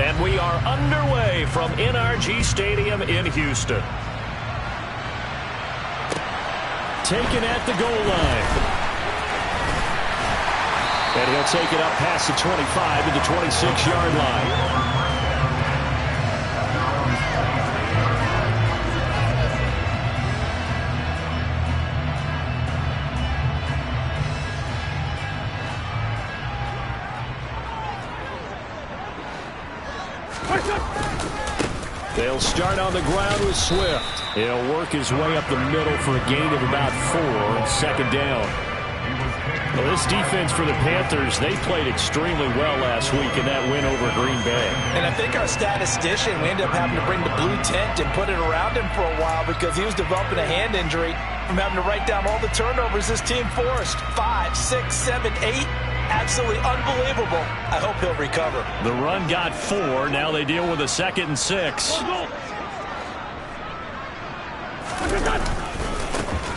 And we are underway from NRG Stadium in Houston. Taken at the goal line. And he'll take it up past the 25 to the 26-yard line. They'll start on the ground with Swift. He'll work his way up the middle for a gain of about 4, second down. Well, this defense for the Panthers, they played extremely well last week in that win over Green Bay. And I think our statistician, we ended up having to bring the blue tent and put it around him for a while because he was developing a hand injury from having to write down all the turnovers this team forced. 5, 6, 7, 8. Absolutely unbelievable. I hope he'll recover. The run got 4. Now they deal with a 2nd and 6.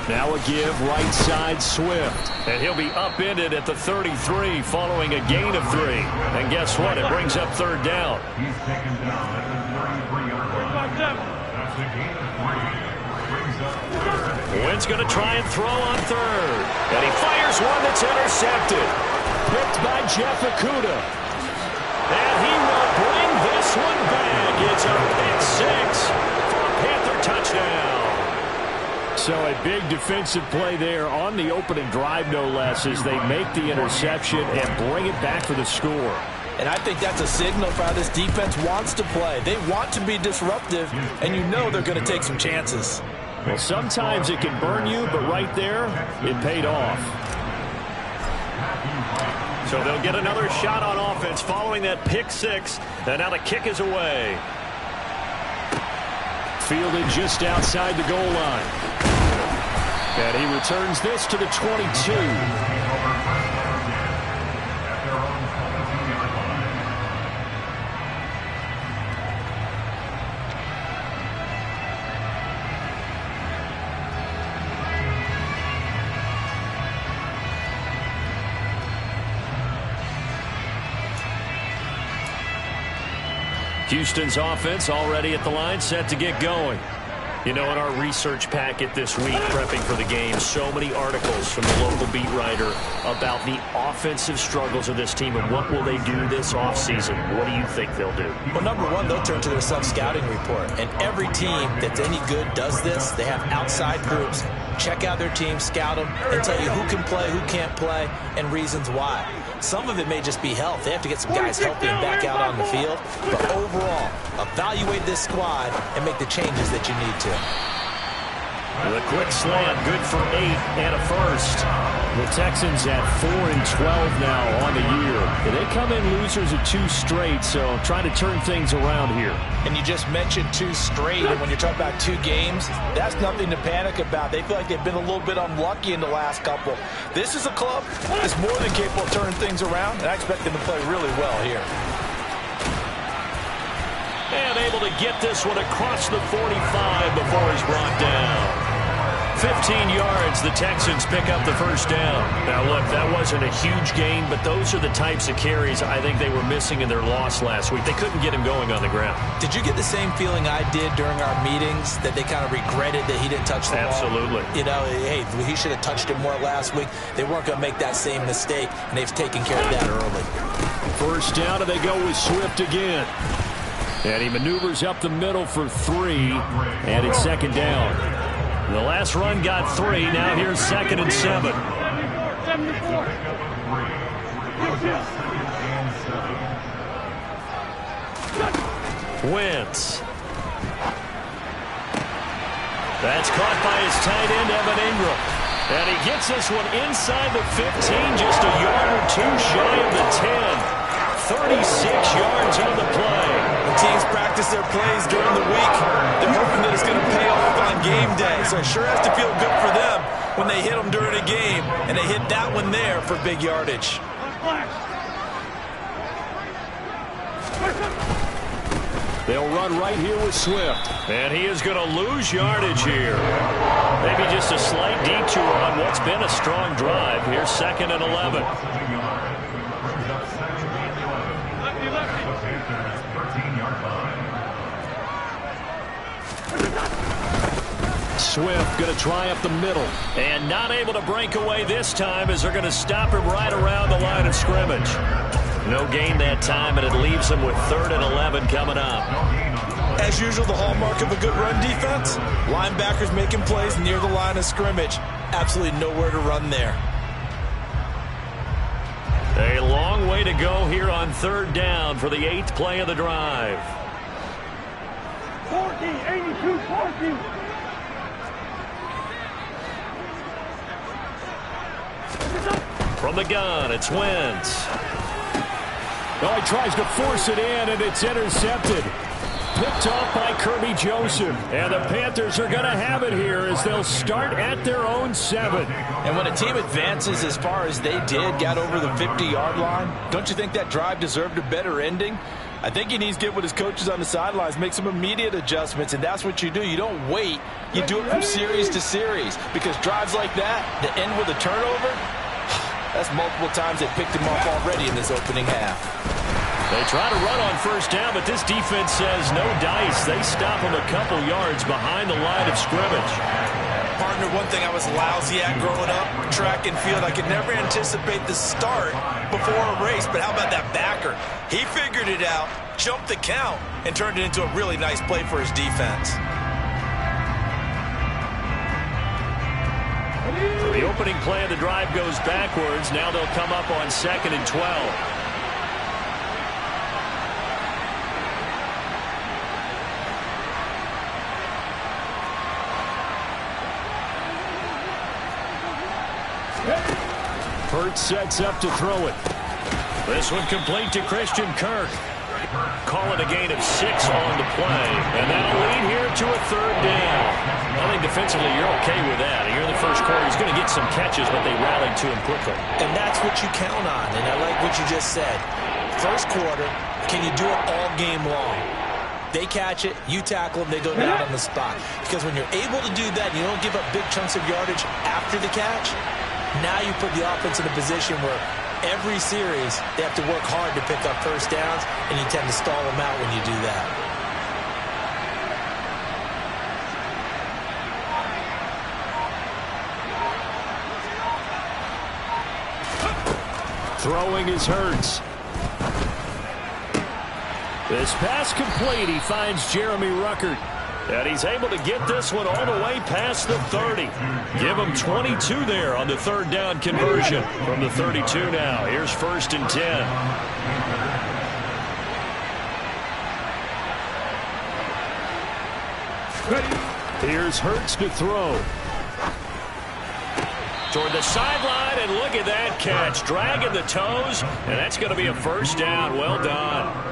Now a give right side Swift. And he'll be upended at the 33 following a gain of 3. And guess what? It brings up 3rd down. He's taken down at the 33-yard line. That's a gain of 3. Brings up 3rd. Wynn's going to try and throw on 3rd. And he fires one that's intercepted. Picked by Jeff Okudah. And he will bring this one back. It's a pick 6 for a Panther touchdown. So a big defensive play there on the opening drive, no less, as they make the interception and bring it back for the score. And I think that's a signal for how this defense wants to play. They want to be disruptive, and you know they're going to take some chances. Well, sometimes it can burn you, but right there, it paid off. So they'll get another shot on offense following that pick 6. And now the kick is away. Fielded just outside the goal line. And he returns this to the 22. Houston's offense already at the line, set to get going. You know, in our research packet this week, prepping for the game, so many articles from the local beat writer about the offensive struggles of this team and what will they do this offseason. What do you think they'll do? Well, number one, they'll turn to their self-scouting report. And every team that's any good does this. They have outside groups. Check out their team, scout them, and tell you who can play, who can't play, and reasons why. Some of it may just be health. They have to get some guys healthy and back out on the field. But overall, evaluate this squad and make the changes that you need to. The quick slant, good for 8 and a first. The Texans at 4-12 now on the year. They come in losers of 2 straight, so trying to turn things around here. And you just mentioned 2 straight, and when you're talking about 2 games, that's nothing to panic about. They feel like they've been a little bit unlucky in the last couple. This is a club that's more than capable of turning things around, and I expect them to play really well here. And able to get this one across the 45 before he's brought down. 15 yards, the Texans pick up the first down. Now, look, that wasn't a huge gain, but those are the types of carries I think they were missing in their loss last week. They couldn't get him going on the ground. Did you get the same feeling I did during our meetings, that they kind of regretted that he didn't touch the ball? Absolutely. You know, hey, he should have touched it more last week. They weren't going to make that same mistake, and they've taken care of that early. First down, and they go with Swift again. And he maneuvers up the middle for 3, and it's second down. The last run got 3. Now here's 2nd and 7. Wentz. That's caught by his tight end, Evan Ingram. And he gets this one inside the 15, just a yard or 2 shy of the 10. 36 yards on the play. When teams practice their plays during the week, they're hoping that it's going to pay off on game day. So it sure has to feel good for them when they hit them during a game, and they hit that one there for big yardage. They'll run right here with Swift. And he is going to lose yardage here. Maybe just a slight detour on what's been a strong drive. Here's 2nd and 11. Panthers 13-yard line. Swift going to try up the middle. And not able to break away this time as they're going to stop him right around the line of scrimmage. No gain that time, and it leaves them with 3rd and 11 coming up. As usual, the hallmark of a good run defense, linebackers making plays near the line of scrimmage. Absolutely nowhere to run there. A long way to go here on 3rd down for the 8th play of the drive. 40, 82, 40. From the gun, it's Wentz. Oh, he tries to force it in, and it's intercepted. Picked off by Kirby Joseph. And the Panthers are going to have it here as they'll start at their own 7. And when a team advances as far as they did, got over the 50-yard line, don't you think that drive deserved a better ending? I think he needs to get with his coaches on the sidelines, make some immediate adjustments, and that's what you do. You don't wait. You do it from series to series, because drives like that end with a turnover, that's multiple times they picked him off already in this opening half. They try to run on 1st down, but this defense says no dice. They stop him a couple yards behind the line of scrimmage. Partner, one thing I was lousy at growing up, track and field, I could never anticipate the start before a race, but how about that backer? He figured it out, jumped the count, and turned it into a really nice play for his defense. The opening play of the drive goes backwards. Now they'll come up on 2nd and 12. Hurts sets up to throw it. This one complete to Christian Kirk. Call it a gain of 6 on the play. And that'll lead here to a 3rd down. I think defensively you're okay with that. Here in the first quarter, he's going to get some catches, but they rallied to him quickly. And that's what you count on. And I like what you just said. First quarter, can you do it all game long? They catch it, you tackle them, they go down on the spot. Because when you're able to do that, you don't give up big chunks of yardage after the catch. Now you put the offense in a position where every series they have to work hard to pick up 1st downs, and you tend to stall them out when you do that. Throwing is Hurts. This pass complete. He finds Jeremy Ruckert. And he's able to get this one all the way past the 30. Give him 22 there on the 3rd down conversion. From the 32 now. Here's 1st and 10. Here's Hurts to throw. Toward the sideline, and look at that catch. Dragging the toes, and that's going to be a 1st down. Well done.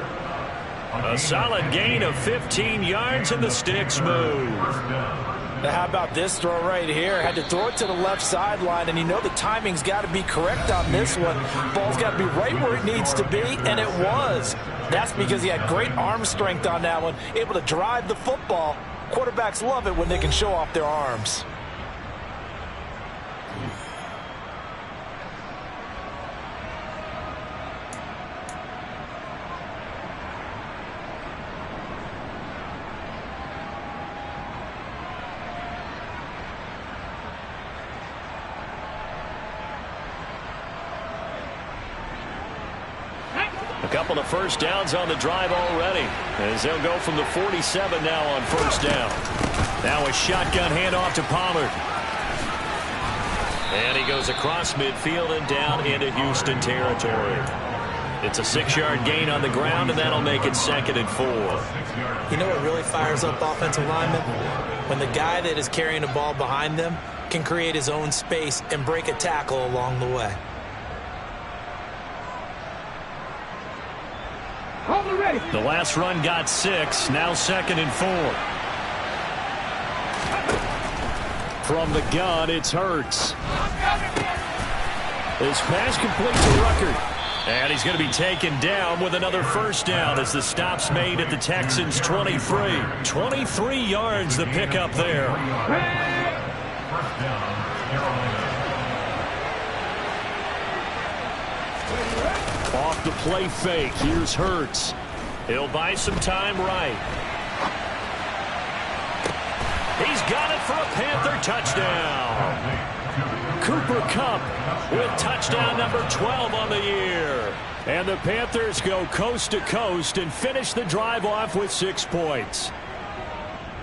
A solid gain of 15 yards, and the sticks move. Now how about this throw right here? Had to throw it to the left sideline, and you know the timing's got to be correct on this one. Ball's got to be right where it needs to be, and it was. That's because he had great arm strength on that one, able to drive the football. Quarterbacks love it when they can show off their arms. A couple of 1st downs on the drive already, as they'll go from the 47 now on 1st down. Now a shotgun handoff to Pollard. And he goes across midfield and down into Houston territory. It's a 6-yard gain on the ground, and that'll make it 2nd and 4. You know what really fires up offensive linemen? When the guy that is carrying the ball behind them can create his own space and break a tackle along the way. The last run got 6, now 2nd and 4. From the gun, it's Hurts. This pass complete to Ruckert. And he's going to be taken down with another 1st down as the stop's made at the Texans' 23. 23 yards the pickup there. 1st down, Carolina. Off the play fake, here's Hurts. He'll buy some time right. He's got it for a Panther touchdown. Cooper Kupp with touchdown number 12 on the year. And the Panthers go coast to coast and finish the drive off with 6 points.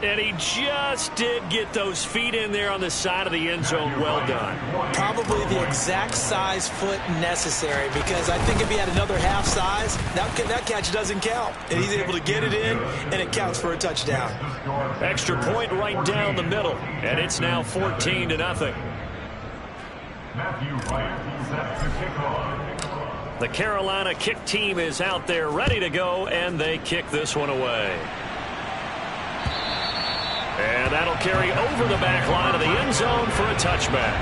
And he just did get those feet in there on the side of the end zone. Well done. Probably the exact size foot necessary, because I think if he had another half size, that catch doesn't count. And he's able to get it in, and it counts for a touchdown. Extra point right down the middle. And it's now 14-0. Matthew Ryan set to kick off. The Carolina kick team is out there ready to go, and they kick this one away. And that'll carry over the back line of the end zone for a touchback.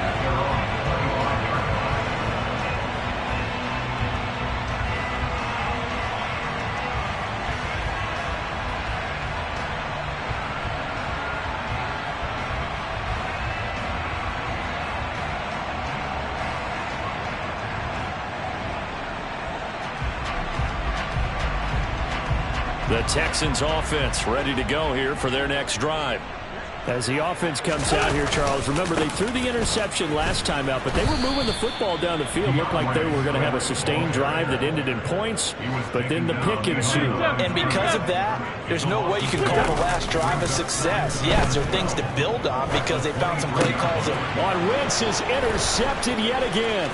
The Texans offense ready to go here for their next drive. As the offense comes out here, Charles, remember they threw the interception last time out, but they were moving the football down the field. Looked like they were going to have a sustained drive that ended in points, but then the pick ensued. And because of that, there's no way you can call the last drive a success. Yes, there are things to build on because they found some great calls. On Wentz is intercepted yet again.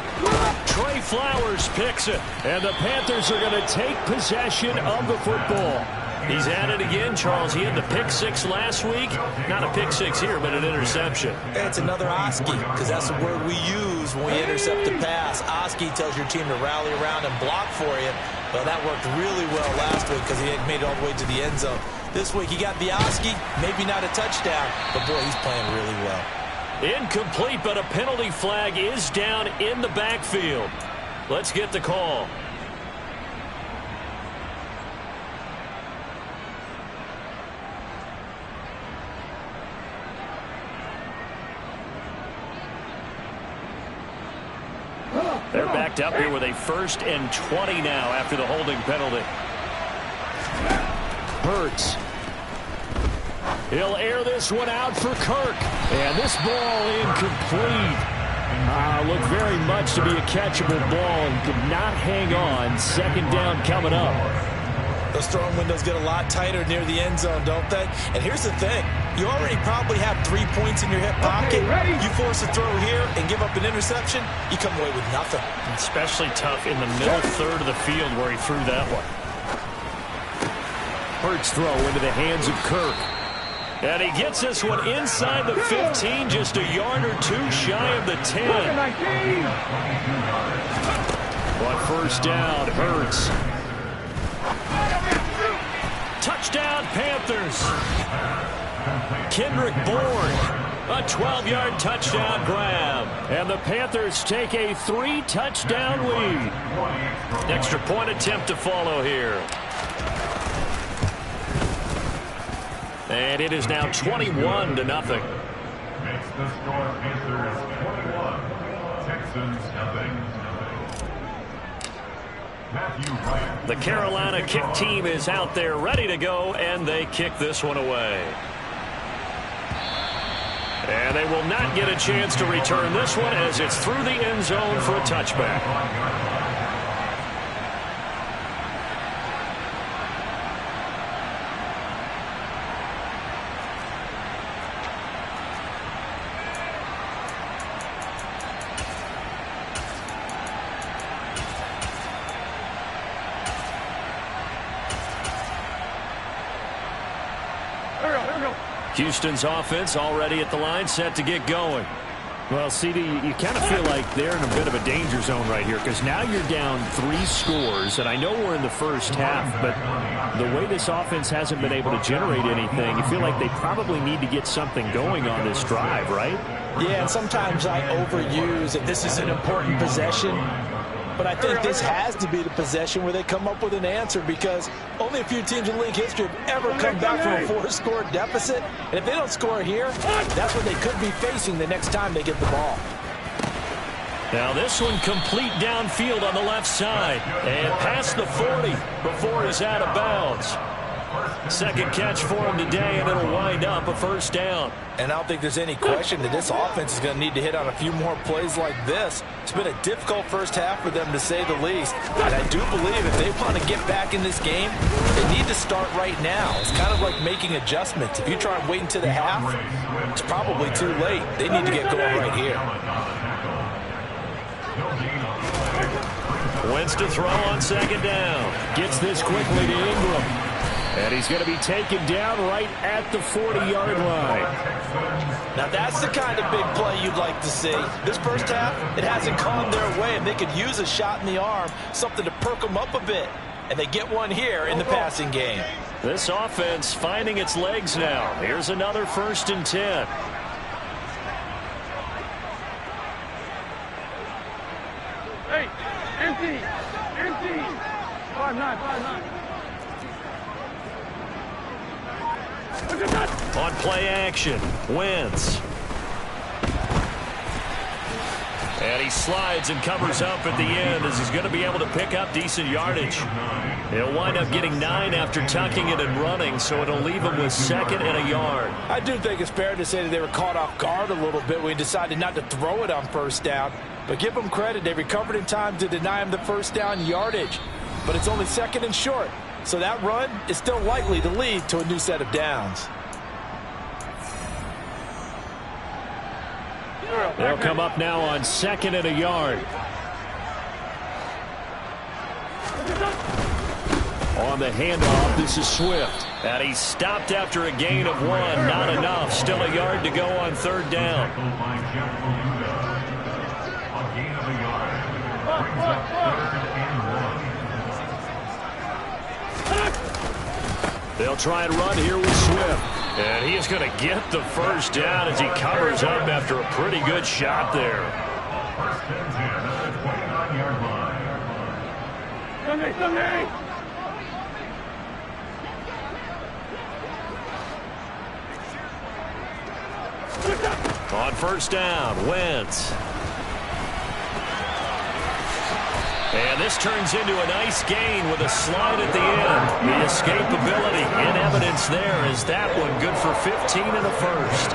Trey Flowers picks it, and the Panthers are going to take possession of the football. He's at it again, Charles. He had the pick 6 last week. Not a pick 6 here, but an interception. It's another Oski, because that's the word we use when we intercept the pass. Oski tells your team to rally around and block for you. Well, that worked really well last week because he had made it all the way to the end zone. This week he got the Oski, maybe not a touchdown, but boy, he's playing really well. Incomplete, but a penalty flag is down in the backfield. Let's get the call. They're backed up here with a 1st and 20 now after the holding penalty. Hurts. He'll air this one out for Kirk. And this ball incomplete. Looked very much to be a catchable ball and could not hang on. 2nd down coming up. Those throwing windows get a lot tighter near the end zone, don't they? And here's the thing. You already probably have 3 points in your hip pocket. You force a throw here and give up an interception, you come away with nothing. Especially tough in the middle third of the field where he threw that one. Hurts throw into the hands of Kirk. And he gets this one inside the 15, just a yard or 2 shy of the 10. But 1st down, Hurts. Touchdown, Panthers. Kendrick Bourne, a 12-yard touchdown grab. And the Panthers take a 3-touchdown lead. Extra point attempt to follow here. And it is now 21-0. Makes the score Panthers 21, Texans nothing. Matthew Ryan. The Carolina kick team is out there ready to go, and they kick this one away. And they will not get a chance to return this one as it's through the end zone for a touchback. Houston's offense already at the line, set to get going. Well, CD, you kind of feel like they're in a bit of a danger zone right here because now you're down 3 scores, and I know we're in the first half, but the way this offense hasn't been able to generate anything, you feel like they probably need to get something going on this drive, right? Yeah, and sometimes I overuse that this is an important possession. But I think this has to be the possession where they come up with an answer because only a few teams in league history have ever come back from a 4-score deficit. And if they don't score here, that's what they could be facing the next time they get the ball. Now this one complete downfield on the left side. And past the 40 before he's out of bounds. Second catch for him today, and it'll wind up a first down. And I don't think there's any question that this offense is going to need to hit on a few more plays like this. It's been a difficult first half for them, to say the least. And I do believe if they want to get back in this game, they need to start right now. It's kind of like making adjustments. If you try and wait until the half, it's probably too late. They need to get going right here. Wentz to throw on second down. Gets this quickly to Ingram. And he's going to be taken down right at the 40-yard line. Now that's the kind of big play you'd like to see. This first half, it hasn't gone their way, and they could use a shot in the arm, something to perk them up a bit. And they get one here in the passing game. This offense finding its legs now. Here's another 1st and 10. Hey, empty. 5-9. On play action, Wentz. And he slides and covers up at the end as he's going to be able to pick up decent yardage. He'll wind up getting 9 after tucking it and running, so it'll leave him with 2nd and a yard. I do think it's fair to say that they were caught off guard a little bit when he decided not to throw it on first down. But give them credit, they recovered in time to deny him the first down yardage. But it's only 2nd and short. So that run is still likely to lead to a new set of downs. They'll come up now on 2nd and a yard. On the handoff, this is Swift. And he's stopped after a gain of 1. Not enough. Still a yard to go on 3rd down. They'll try and run here with Swift. And he is going to get the first down as he covers up after a pretty good shot there. 1st and 10 at the 29-yard line. Sunday. On 1st down, Wentz. And this turns into a nice gain with a slide at the end. The escapability in evidence there is that one good for 15 in the first.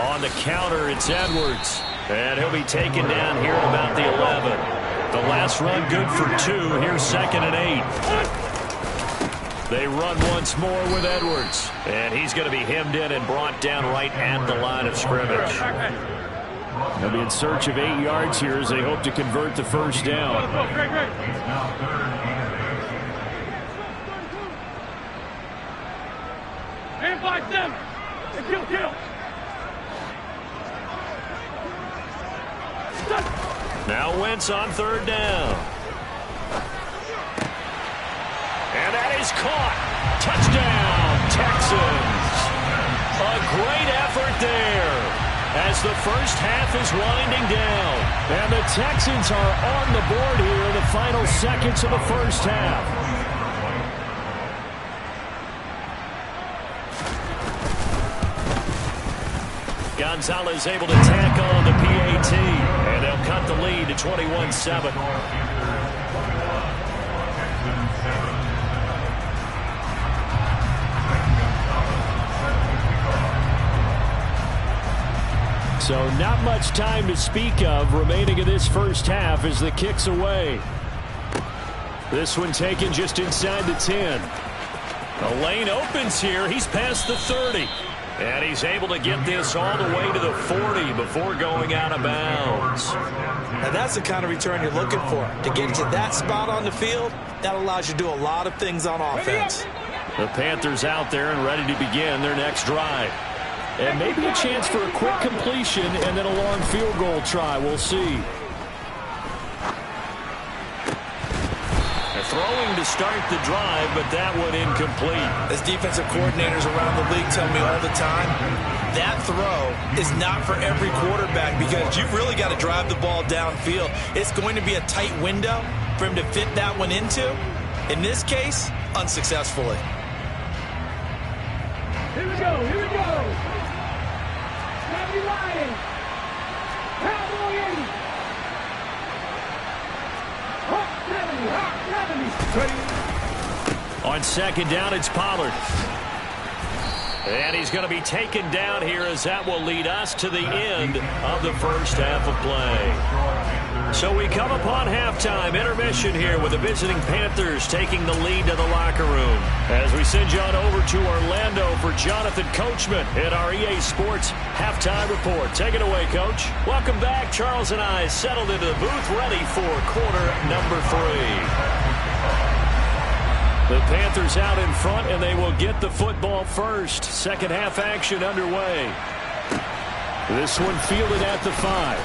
On the counter, it's Edwards. And he'll be taken down here at about the 11. The last run good for 2. Here's 2nd and 8. They run once more with Edwards. And he's going to be hemmed in and brought down right at the line of scrimmage. They'll be in search of 8 yards here as they hope to convert the first down. And 5-7. Kill. Now Wentz on 3rd down. And that is caught. Touchdown, Texans. A great effort there as the first half is winding down. And the Texans are on the board here in the final seconds of the first half. Gonzalez able to tack on the PAT. And they'll cut the lead to 21-7. So not much time to speak of remaining in this first half as the kick's away. This one taken just inside the 10. The lane opens here. He's past the 30. And he's able to get this all the way to the 40 before going out of bounds. Now that's the kind of return you're looking for. To get to that spot on the field, that allows you to do a lot of things on offense. The Panthers out there and ready to begin their next drive. And maybe a chance for a quick completion and then a long field goal try. We'll see. They're throwing to start the drive, but that one incomplete. As defensive coordinators around the league tell me all the time, that throw is not for every quarterback because you've really got to drive the ball downfield. It's going to be a tight window for him to fit that one into. In this case, unsuccessfully. Here we go. Flying. Cowboy 80. Hawk 70. Hawk 70. On second down, it's Pollard. And he's going to be taken down here as that will lead us to the end of the first half of play. So we come upon halftime intermission here with the visiting Panthers taking the lead to the locker room. As we send you on over to Orlando for Jonathan Coachman in our EA Sports halftime report. Take it away, Coach. Welcome back. Charles and I settled into the booth ready for quarter number 3. The Panthers out in front, and they will get the football first. Second half action underway. This one fielded at the 5.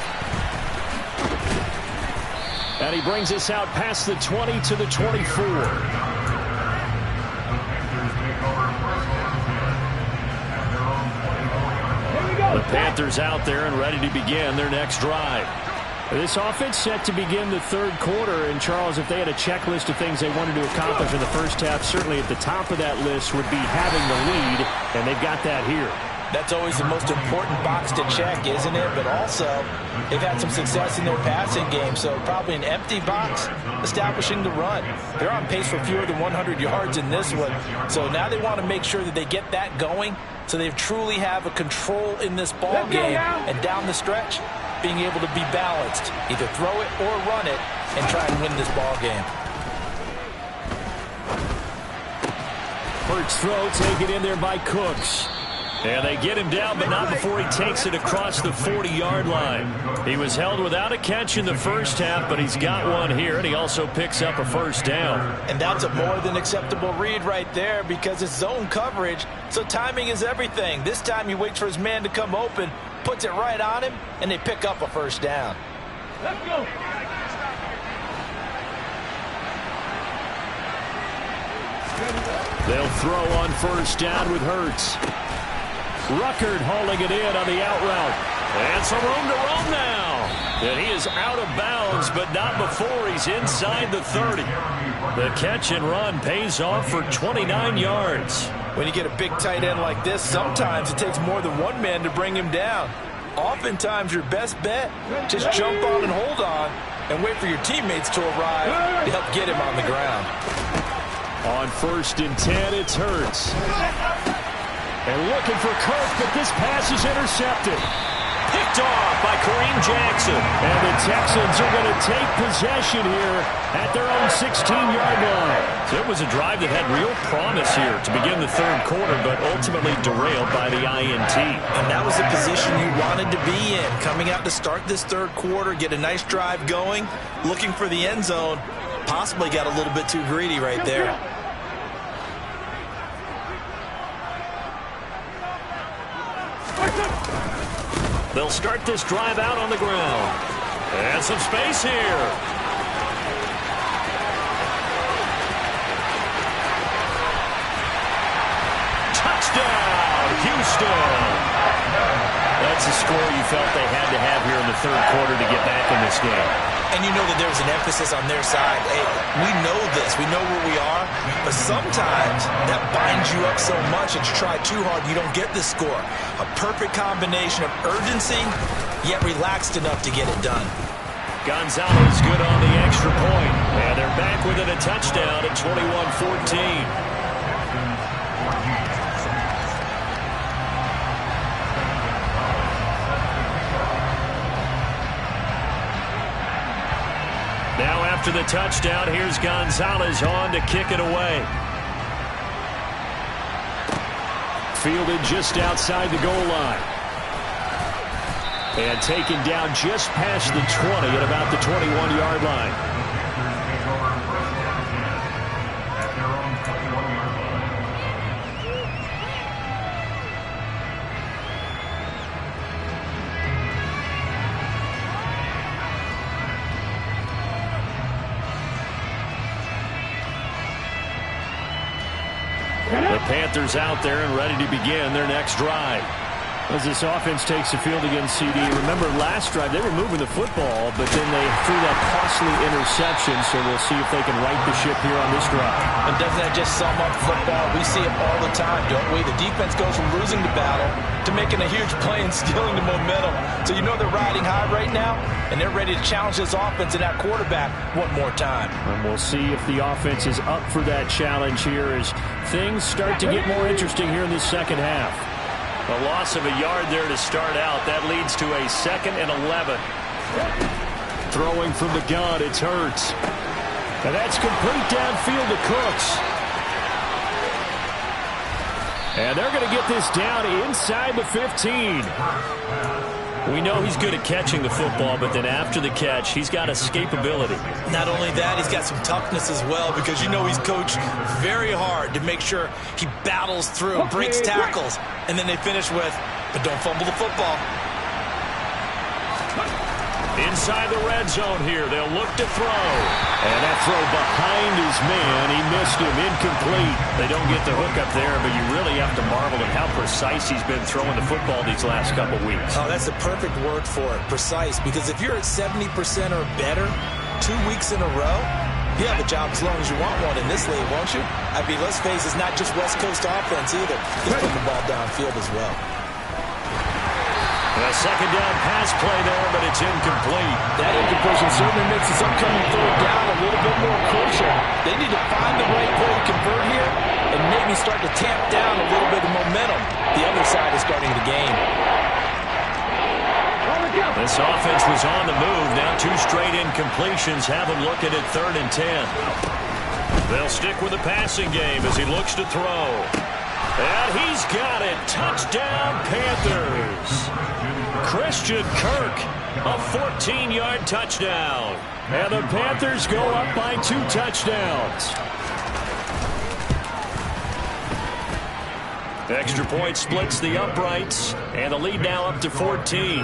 And he brings us out past the 20 to the 24. The Panthers out there and ready to begin their next drive. This offense set to begin the third quarter. And, Charles, if they had a checklist of things they wanted to accomplish in the first half, certainly at the top of that list would be having the lead, and they've got that here. That's always the most important box to check, isn't it? But also, they've had some success in their passing game, so probably an empty box establishing the run. They're on pace for fewer than 100 yards in this one, so now they want to make sure that they get that going so they truly have a control in this ball game, and down the stretch, being able to be balanced, either throw it or run it, and try and win this ball game. Hurts throw taken in there by Cooks. And they get him down, but not before he takes it across the 40-yard line. He was held without a catch in the first half, but he's got one here, and he also picks up a first down. And that's a more than acceptable read right there because it's zone coverage, so timing is everything. This time he waits for his man to come open, puts it right on him, and they pick up a first down. Let's go. They'll throw on first down with Hurts. Ruckert hauling it in on the out route. And some room to roam now. And he is out of bounds, but not before he's inside the 30. The catch and run pays off for 29 yards. When you get a big tight end like this, sometimes it takes more than one man to bring him down. Oftentimes, your best bet, just jump on and hold on and wait for your teammates to arrive to help get him on the ground. On 1st and 10, it's Hurts. And looking for Kirk, but this pass is intercepted. Picked off by Kareem Jackson. And the Texans are going to take possession here at their own 16-yard line. So it was a drive that had real promise here to begin the third quarter, but ultimately derailed by the INT. And that was the position you wanted to be in. Coming out to start this third quarter, get a nice drive going, looking for the end zone. Possibly got a little bit too greedy right there. They'll start this drive out on the ground. And some space here. Touchdown, Houston. That's a score you felt they had to have here in the third quarter to get back in this game. And you know that there was an emphasis on their side. Hey, we know this. We know where we are. But sometimes that binds you up so much that you try too hard and you don't get the score. A perfect combination of urgency, yet relaxed enough to get it done. Gonzalez good on the extra point. And they're back within a touchdown at 21-14. Now after the touchdown, here's Gonzalez on to kick it away. Fielded just outside the goal line. And taken down just past the 20 at about the 21-yard line. The Panthers out there and ready to begin their next drive. As this offense takes the field against CD, remember last drive they were moving the football, but then they threw that costly interception, so we'll see if they can right the ship here on this drive. And doesn't that just sum up football? We see it all the time, don't we? The defense goes from losing the battle to making a huge play and stealing the momentum. So you know they're riding high right now, and they're ready to challenge this offense and that quarterback one more time. And we'll see if the offense is up for that challenge here as things start to get more interesting here in the second half. A loss of a yard there to start out. That leads to a 2nd and 11. Throwing from the gun, it's Hurts. And that's complete downfield to Cooks. And they're going to get this down inside the 15. We know he's good at catching the football, but then after the catch, he's got escapability. Not only that, he's got some toughness as well, because you know he's coached very hard to make sure he battles through, breaks tackles, and then they finish with, but don't fumble the football. Inside the red zone here, they'll look to throw. And that throw behind his man, he missed him, incomplete. They don't get the hook up there, but you really have to marvel at how precise he's been throwing the football these last couple weeks. Oh, that's the perfect word for it, precise, because if you're at 70% or better 2 weeks in a row, you have a job as long as you want one in this league, won't you? I mean, let's face it, it's not just West Coast offense either. He's putting the ball downfield as well. A second down pass play there, but it's incomplete. That incompletion certainly makes this upcoming third down a little bit more crucial. They need to find the right play to convert here and maybe start to tamp down a little bit of momentum. The other side is starting to gain. This offense was on the move. Now 2 straight incompletions have him looking at 3rd and 10. They'll stick with the passing game as he looks to throw. And he's got it. Touchdown, Panthers. Christian Kirk, a 14-yard touchdown. And the Panthers go up by 2 touchdowns. Extra point splits the uprights, and the lead now up to 14.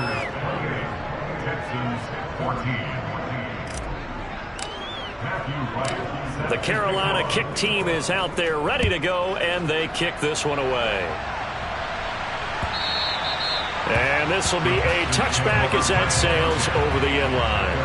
The Carolina kick team is out there ready to go, and they kick this one away. And this will be a touchback as that sails over the end line.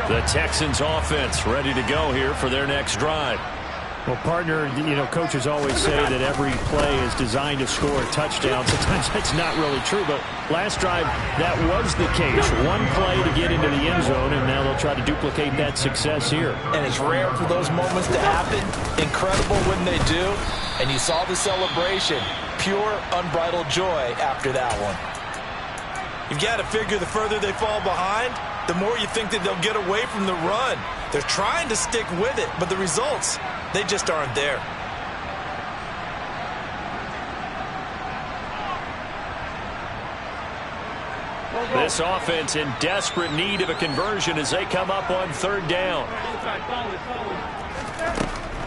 The Texans offense ready to go here for their next drive. Well, partner, you know, coaches always say that every play is designed to score a touchdown. Sometimes that's not really true, but last drive, that was the case. One play to get into the end zone, and now they'll try to duplicate that success here. And it's rare for those moments to happen. Incredible when they do. And you saw the celebration. Pure, unbridled joy after that one. You've got to figure the further they fall behind, the more you think that they'll get away from the run. They're trying to stick with it, but the results, they just aren't there. This offense in desperate need of a conversion as they come up on 3rd down.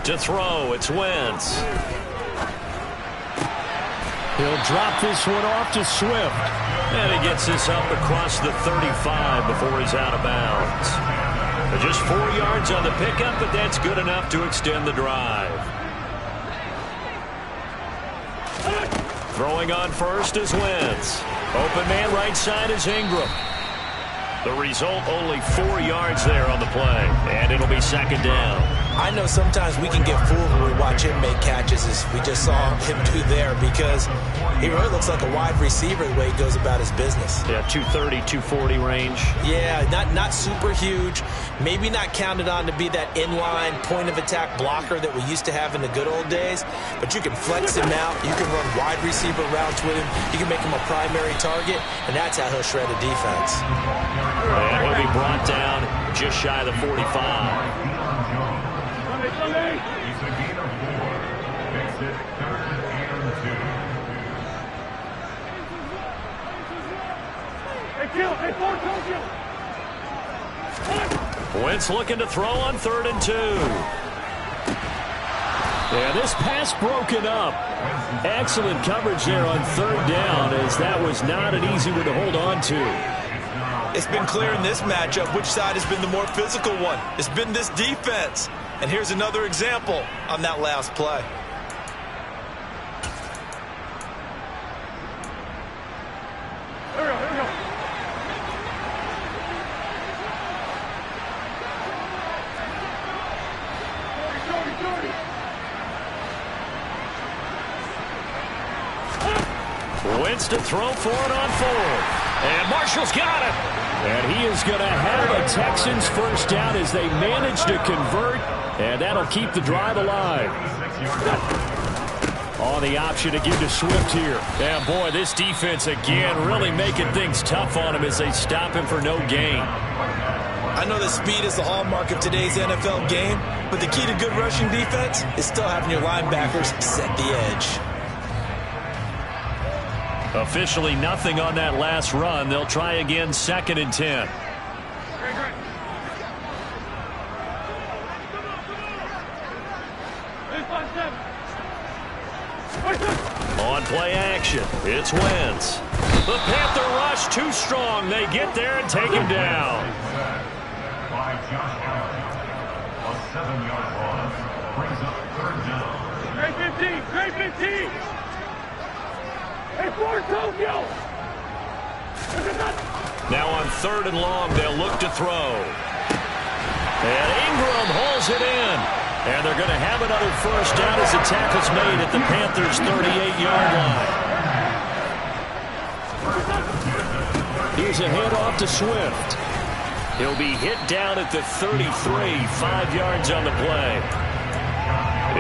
To throw, it's Wentz. He'll drop this one off to Swift. And he gets this up across the 35 before he's out of bounds. Just 4 yards on the pickup, but that's good enough to extend the drive. Throwing on first is Wentz. Open man right side is Ingram. The result, only 4 yards there on the play. And it'll be 2nd down. I know sometimes we can get fooled when we watch him make catches, as we just saw him do there, because he really looks like a wide receiver the way he goes about his business. Yeah, 230, 240 range. Yeah, not super huge. Maybe not counted on to be that inline point-of-attack blocker that we used to have in the good old days, but you can flex him out. You can run wide receiver routes with him. You can make him a primary target, and that's how he'll shred a defense. And he'll be brought down just shy of the 45. It's a gain of 4. Makes it 3rd and 2. Wentz looking to throw on 3rd and 2. Yeah, this pass broken up. Excellent coverage there on third down, as that was not an easy one to hold on to. It's been clear in this matchup which side has been the more physical one. It's been this defense. And here's another example on that last play. Here we go, here we go. Wentz to throw for it on fourth. And Marshall's got it. And he is going to have a Texans first down as they manage to convert. And that'll keep the drive alive. On the option to give to Swift here. And boy, this defense again really making things tough on him as they stop him for no gain. I know that speed is the hallmark of today's NFL game, but the key to good rushing defense is still having your linebackers set the edge. Officially nothing on that last run. They'll try again, 2nd and 10. On play action, it's Wentz. The Panther rush too strong. They get there and take him down. By Josh Allen. A 7-yard loss brings up third down. Great 15, great 15. Hey, forward, Tokyo. Now on 3rd and long, they'll look to throw. And Ingram hauls it in. And they're going to have another first down as the tackle's made at the Panthers' 38-yard line. Here's a handoff to Swift. He'll be hit down at the 33, 5 yards on the play.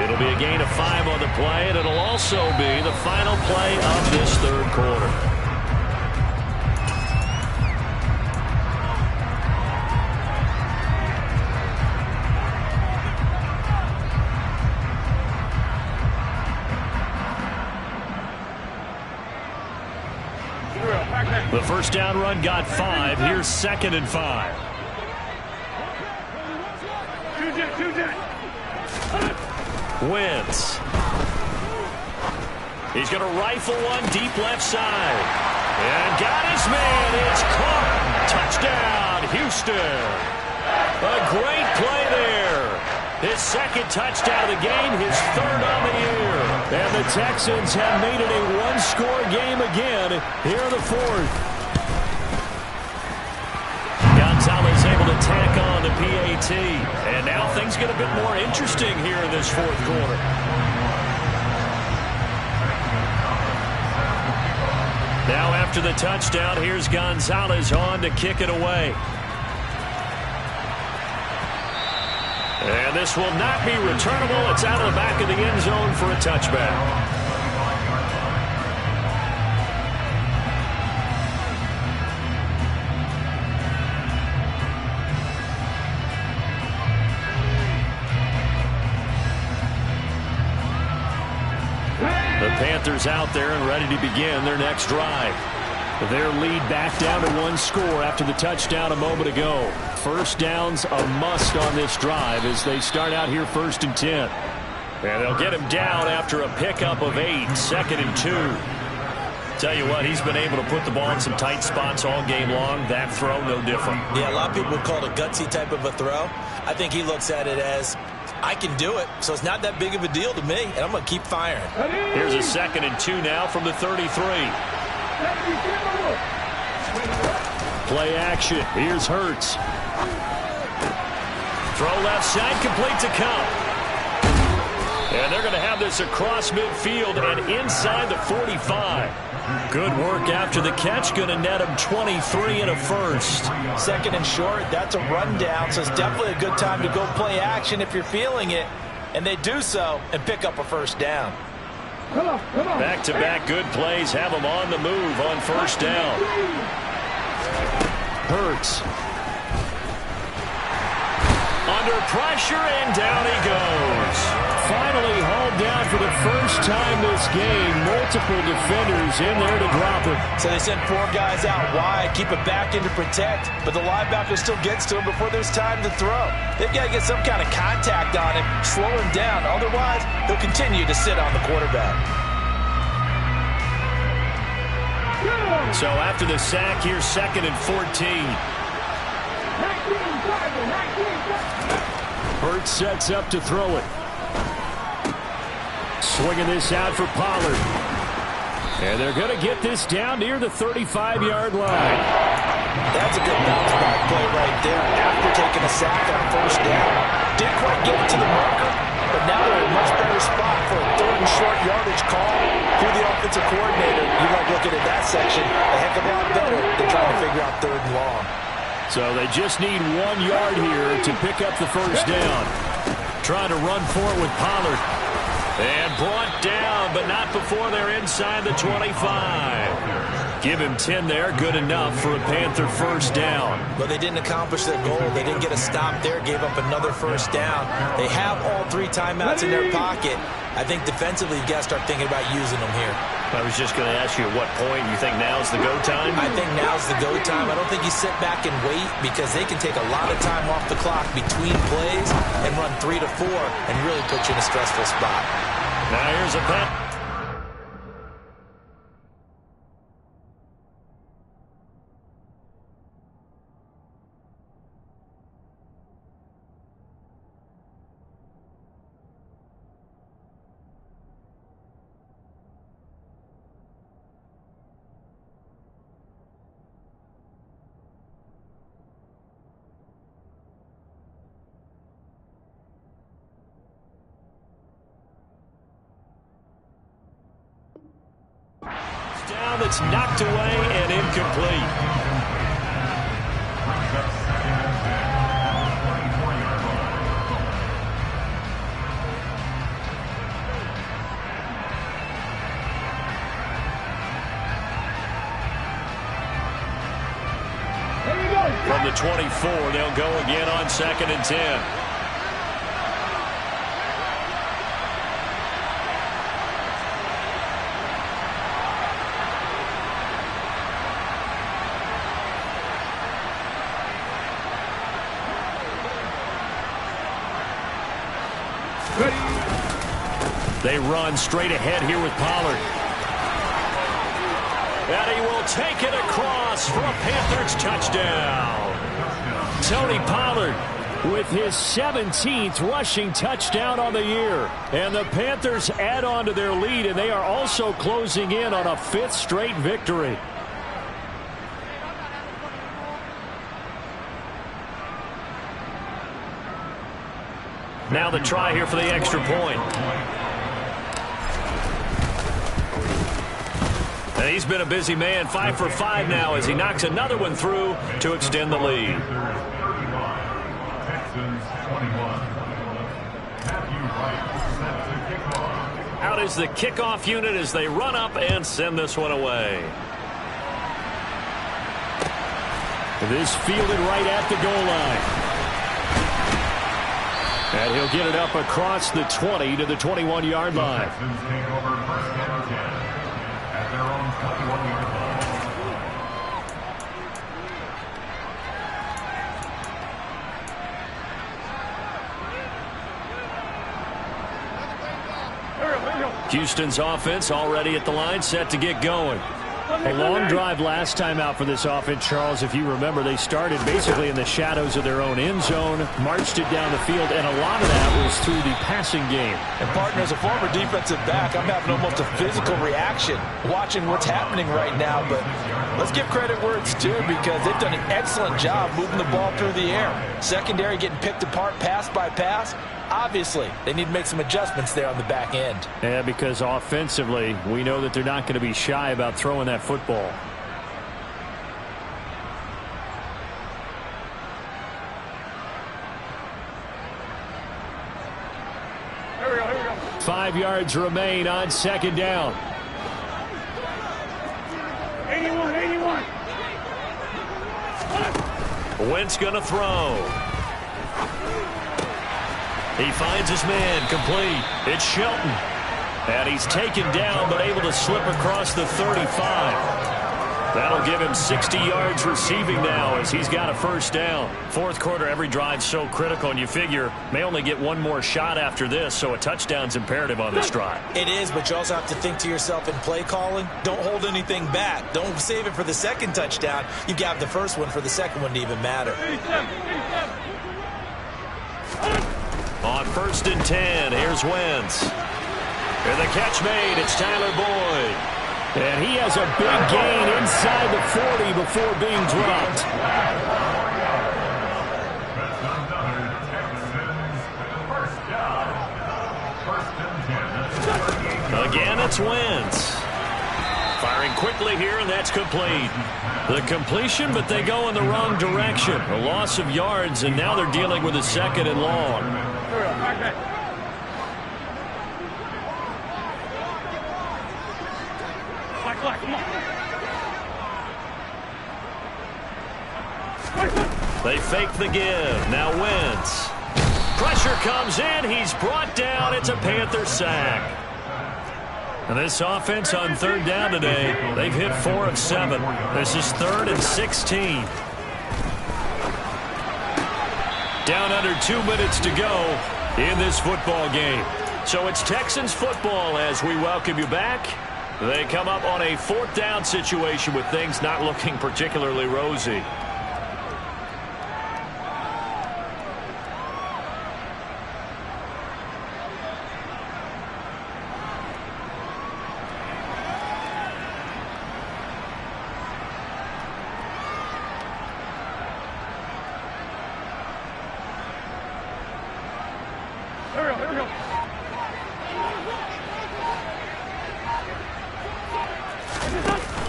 It'll be a gain of 5 on the play, and it'll also be the final play of this third quarter. The first down run got 5. Here's 2nd and 5. Wentz. He's going to rifle one deep left side. And got his man. It's caught. Touchdown, Houston. A great play there. His 2nd touchdown of the game, his 3rd on the year. And the Texans have made it a one-score game again here in the 4th. Gonzalez able to tack on the PAT. And now things get a bit more interesting here in this 4th quarter. Now after the touchdown, here's Gonzalez on to kick it away. And this will not be returnable. It's out of the back of the end zone for a touchback. The Panthers out there and ready to begin their next drive. Their lead back down to 1 score after the touchdown a moment ago. First down's a must on this drive as they start out here 1st and 10. And they'll get him down after a pickup of 8, 2nd and 2. Tell you what, he's been able to put the ball in some tight spots all game long. That throw, no different. Yeah, a lot of people would call it a gutsy type of a throw. I think he looks at it as, I can do it, so it's not that big of a deal to me, and I'm going to keep firing. Here's a 2nd and 2 now from the 33. Play action. Here's Hurts. Throw left side, complete to Cup. And they're going to have this across midfield and inside the 45. Good work after the catch. Going to net him 23 and a first. 2nd and short, that's a rundown, so it's definitely a good time to go play action if you're feeling it. And they do so and pick up a first down. Back-to-back good plays have them on the move on first down. Hurts. Under pressure, and down he goes. finally hauled down for the first time this game. Multiple defenders in there to drop him. So they send 4 guys out wide, keep it back in to protect, but the linebacker still gets to him before there's time to throw. They've got to get some kind of contact on him, slow him down. Otherwise, he'll continue to sit on the quarterback. So after the sack, here's 2nd and 14. Hurts sets up to throw it. Swinging this out for Pollard. And they're going to get this down near the 35-yard line. That's a good bounce-back play right there after taking a sack on 1st down. Didn't quite get it to the marker, but now they're in a much better spot for a 3rd and short yardage call. Through the offensive coordinator, you like looking at that section a heck of a lot better than trying to figure out 3rd and long. So they just need 1 yard here to pick up the 1st down. Trying to run for it with Pollard. And brought down, but not before they're inside the 25. Give him 10 there. Good enough for a Panther 1st down. But they didn't accomplish their goal. They didn't get a stop there. Gave up another 1st down. They have all 3 timeouts in their pocket. I think defensively, you got to start thinking about using them here. I was just going to ask you at what point you think now's the go time? I think now's the go time. I don't think you sit back and wait because they can take a lot of time off the clock between plays and run 3 to 4 and really put you in a stressful spot. Now here's a punt. Down, that's knocked away and incomplete. From the 24, they'll go again on 2nd and 10. They run straight ahead here with Pollard. And he will take it across for a Panthers touchdown. Tony Pollard with his 17th rushing touchdown on the year. And the Panthers add on to their lead, and they are also closing in on a 5th straight victory. Now the try here for the extra point. And he's been a busy man, 5 for 5 now as he knocks another one through to extend the lead. Out is the kickoff unit as they run up and send this one away. This fielded right at the goal line. And he'll get it up across the 20 to the 21-yard line. Houston's offense already at the line, set to get going. A long drive last time out for this offense, Charles. If you remember, they started basically in the shadows of their own end zone, marched it down the field, and a lot of that was through the passing game. And, partner, as a former defensive back, I'm having almost a physical reaction watching what's happening right now. But let's give credit where it's due because they've done an excellent job moving the ball through the air. Secondary getting picked apart pass by pass. Obviously, they need to make some adjustments there on the back end. Yeah, because offensively, we know that they're not going to be shy about throwing that football. Here we go. 5 yards remain on 2nd down. 81. Wentz going to throw. He finds his man complete. It's Shelton. And he's taken down but able to slip across the 35. That'll give him 60 yards receiving now as he's got a first down. Fourth quarter, every drive's so critical, and you figure may only get one more shot after this, so a touchdown's imperative on this drive. It is, but you also have to think to yourself in play calling, don't hold anything back. Don't save it for the second touchdown. You got the first one for the second one to even matter. On 1st and 10, here's Wentz. And the catch made, it's Tyler Boyd. And he has a big gain inside the 40 before being dropped. Again, it's Wentz. Firing quickly here, and that's complete. The completion, but they go in the wrong direction. A loss of yards, and now they're dealing with a 2nd and long. They fake the give. Now Wentz. Pressure comes in. He's brought down. It's a Panther sack. And this offense on 3rd down today, they've hit 4 of 7. This is 3rd and 16. Down under 2 minutes to go in this football game. So it's Texans football as we welcome you back. They come up on a 4th down situation with things not looking particularly rosy.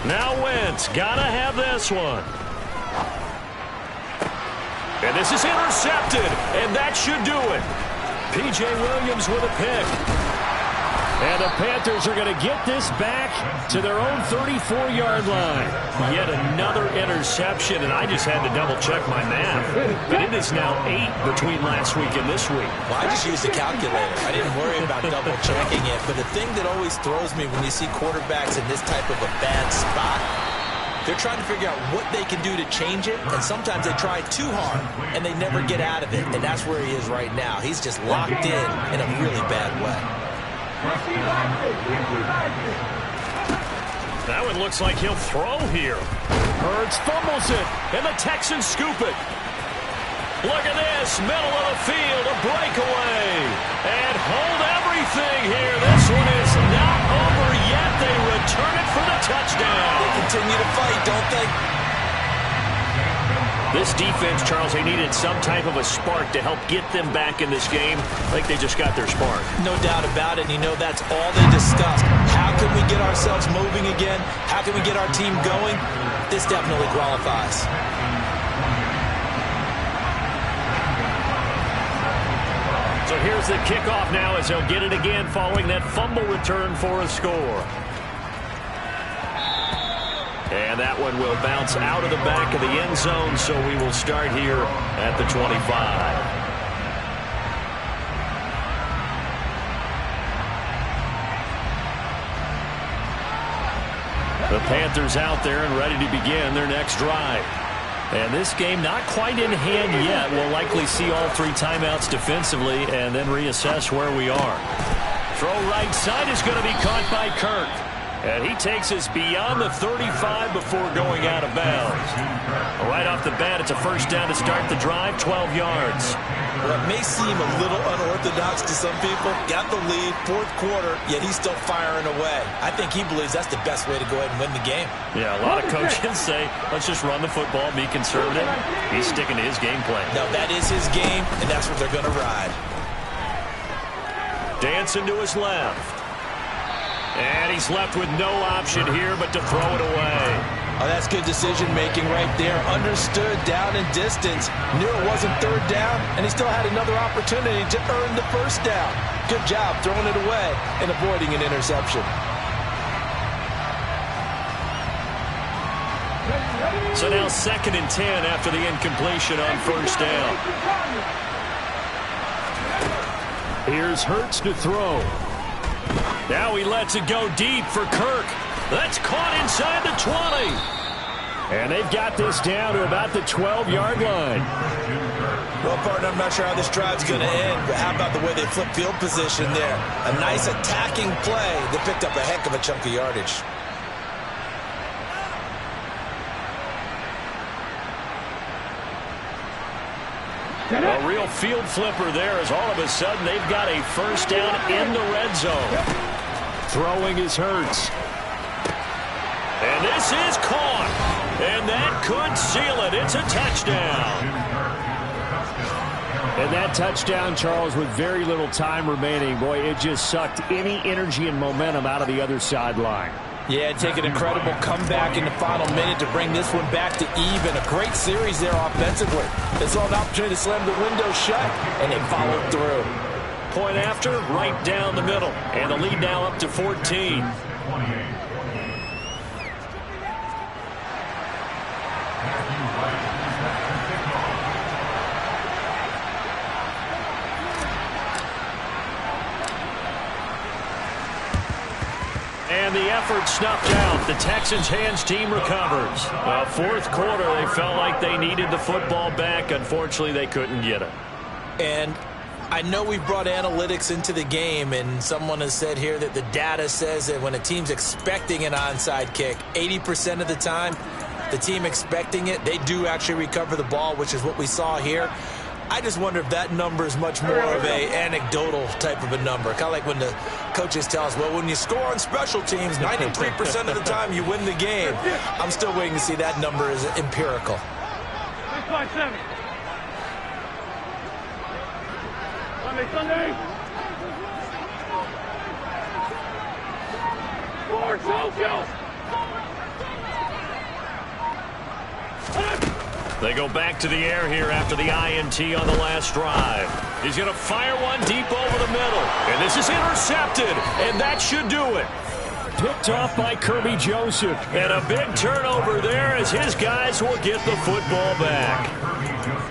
Now Wentz, gotta have this one. And this is intercepted, and that should do it. P.J. Williams with a pick. And the Panthers are going to get this back to their own 34-yard line. Yet another interception, and I just had to double-check my math. But it is now 8 between last week and this week. Well, I just used a calculator. I didn't worry about double-checking it. But the thing that always throws me when you see quarterbacks in this type of a bad spot, they're trying to figure out what they can do to change it, and sometimes they try too hard, and they never get out of it. And that's where he is right now. He's just locked in a really bad way. That one looks like he'll throw here. Hurts fumbles it, and the Texans scoop it. Look at this, middle of the field, a breakaway. And hold everything here. This one is not over yet. They return it for the touchdown. They continue to fight, don't they? This defense, Charles, they needed some type of a spark to help get them back in this game. I think they just got their spark. No doubt about it. And you know that's all they discussed. How can we get ourselves moving again? How can we get our team going? This definitely qualifies. So here's the kickoff now as they'll get it again following that fumble return for a score. And that one will bounce out of the back of the end zone, so we will start here at the 25. The Panthers out there and ready to begin their next drive. And this game not quite in hand yet. We'll likely see all 3 timeouts defensively and then reassess where we are. Throw right side is going to be caught by Kirk. And he takes us beyond the 35 before going out of bounds. Right off the bat, it's a first down to start the drive, 12 yards. Well, it may seem a little unorthodox to some people. Got the lead, 4th quarter, yet he's still firing away. I think he believes that's the best way to go ahead and win the game. Yeah, a lot of coaches say, let's just run the football, be conservative. He's sticking to his game plan. No, that is his game, and that's what they're going to ride. Dancing to his left. And he's left with no option here but to throw it away. Oh, that's good decision-making right there. Understood down and distance. Knew it wasn't 3rd down, and he still had another opportunity to earn the first down. Good job throwing it away and avoiding an interception. So now 2nd and 10 after the incompletion on first down. Here's Hurts to throw. Now he lets it go deep for Kirk. That's caught inside the 20. And they've got this down to about the 12-yard line. Well, partner, I'm not sure how this drive's going to end, but how about the way they flip field position there? A nice attacking play that picked up a heck of a chunk of yardage. A real field flipper there as all of a sudden they've got a first down in the red zone. Throwing is Hurts. And this is caught. And that could seal it. It's a touchdown. And that touchdown, Charles, with very little time remaining, boy, it just sucked any energy and momentum out of the other sideline. Yeah, take an incredible comeback in the final minute to bring this one back to even. A great series there offensively. They saw an opportunity to slam the window shut, and they followed through. Point after, right down the middle. And the lead now up to 14. And the effort snuffed out. The Texans' hands team recovers. Fourth quarter, they felt like they needed the football back. Unfortunately, they couldn't get it. And I know we've brought analytics into the game, and someone has said here that the data says that when a team's expecting an onside kick, 80% of the time, the team expecting it, they do actually recover the ball, which is what we saw here. I just wonder if that number is much more of a anecdotal type of a number. Kind of like when the coaches tell us, well, when you score on special teams, 93% of the time you win the game. I'm still waiting to see that number is empirical. 657. Sunday. Four Tokyo. They go back to the air here after the INT on the last drive. He's going to fire one deep over the middle. And this is intercepted. And that should do it. Picked off by Kirby Joseph. And a big turnover there as his guys will get the football back.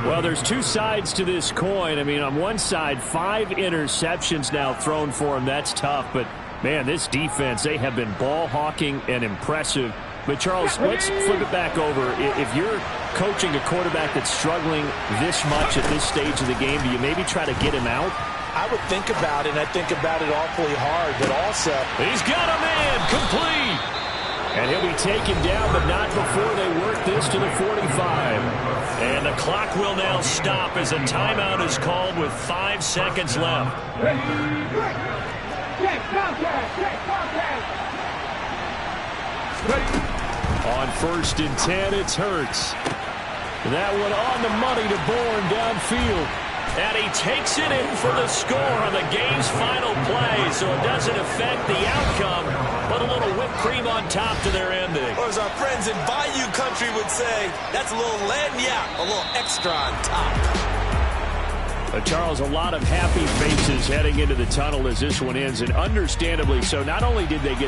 Well, there's two sides to this coin. I mean, on one side, 5 interceptions now thrown for him. That's tough. But, man, this defense, they have been ball hawking and impressive. But, Charles, let's flip it back over. If you're coaching a quarterback that's struggling this much at this stage of the game, do you maybe try to get him out? I would think about it, and I think about it awfully hard. But also, he's got a man complete. And he'll be taken down, but not before they work this to the 45. And the clock will now stop as a timeout is called with 5 seconds left. On 1st and 10, it's Hurts. That one on the money to Bourne downfield. And he takes it in for the score on the game's final play, so it doesn't affect the outcome, but a little whipped cream on top to their ending. Or as our friends in Bayou Country would say, that's a little lagniappe, a little extra on top. Charles, a lot of happy faces heading into the tunnel as this one ends, and understandably so. Not only did they get